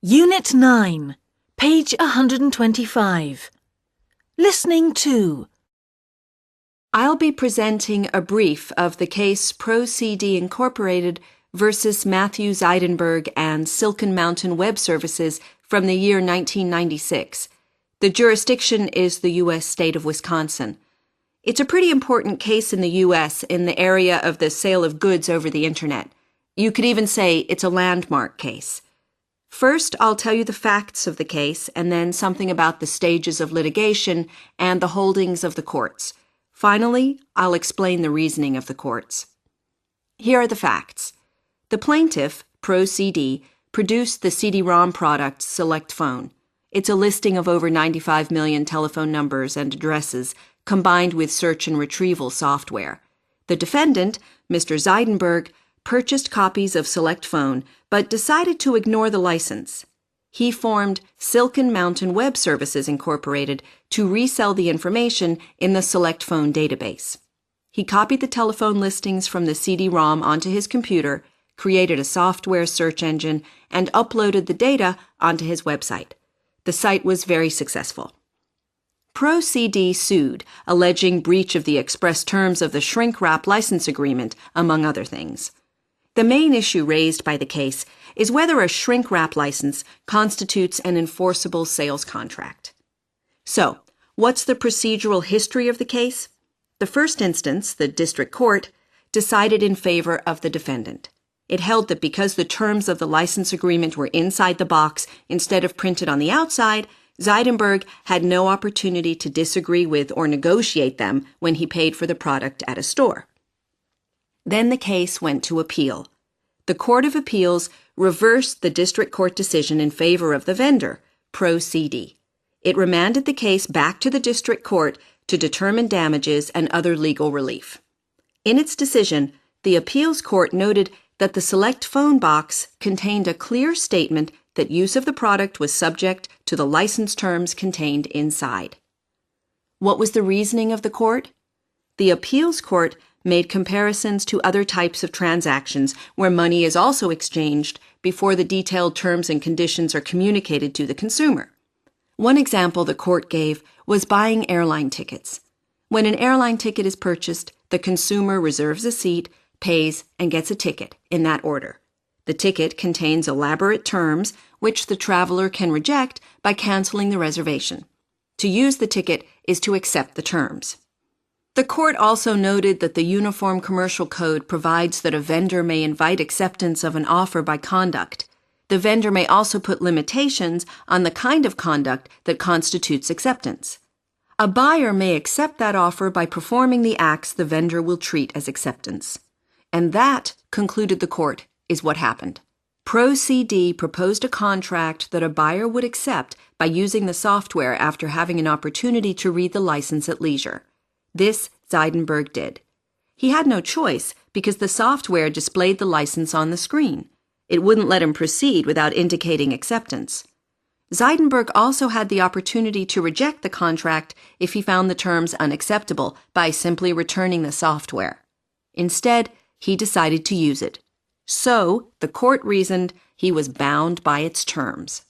Unit 9, page 125. Listening to. I'll be presenting a brief of the case Pro-CD Incorporated versus Matthew Zeidenberg and Silken Mountain Web Services from the year 1996. The jurisdiction is the U.S. state of Wisconsin. It's a pretty important case in the U.S. in the area of the sale of goods over the Internet. You could even say it's a landmark case. First, I'll tell you the facts of the case and then something about the stages of litigation and the holdings of the courts. Finally, I'll explain the reasoning of the courts. Here are the facts. The plaintiff, Pro-CD, produced the CD-ROM product Select Phone. It's a listing of over 95 million telephone numbers and addresses combined with search and retrieval software. The defendant, Mr. Zeidenberg, purchased copies of Select Phone but decided to ignore the license. He formed Silken Mountain Web Services Incorporated to resell the information in the Select Phone database. He copied the telephone listings from the CD-ROM onto his computer, created a software search engine, and uploaded the data onto his website. The site was very successful. Pro-CD sued, alleging breach of the express terms of the shrink-wrap license agreement, among other things. The main issue raised by the case is whether a shrink-wrap license constitutes an enforceable sales contract. So, what's the procedural history of the case? The first instance, the district court, decided in favor of the defendant. It held that because the terms of the license agreement were inside the box instead of printed on the outside, Zeidenberg had no opportunity to disagree with or negotiate them when he paid for the product at a store. Then the case went to appeal. The Court of Appeals reversed the district court decision in favor of the vendor, Pro-CD. It remanded the case back to the district court to determine damages and other legal relief. In its decision, the appeals court noted that the Select Phone box contained a clear statement that use of the product was subject to the license terms contained inside. What was the reasoning of the court? The appeals court made comparisons to other types of transactions where money is also exchanged before the detailed terms and conditions are communicated to the consumer. One example the court gave was buying airline tickets. When an airline ticket is purchased, the consumer reserves a seat, pays, and gets a ticket in that order. The ticket contains elaborate terms which the traveler can reject by canceling the reservation. To use the ticket is to accept the terms. The court also noted that the Uniform Commercial Code provides that a vendor may invite acceptance of an offer by conduct. The vendor may also put limitations on the kind of conduct that constitutes acceptance. A buyer may accept that offer by performing the acts the vendor will treat as acceptance. And that, concluded the court, is what happened. Pro-CD proposed a contract that a buyer would accept by using the software after having an opportunity to read the license at leisure. This Zeidenberg did. He had no choice because the software displayed the license on the screen. It wouldn't let him proceed without indicating acceptance. Zeidenberg also had the opportunity to reject the contract if he found the terms unacceptable by simply returning the software. Instead, he decided to use it. So, the court reasoned he was bound by its terms.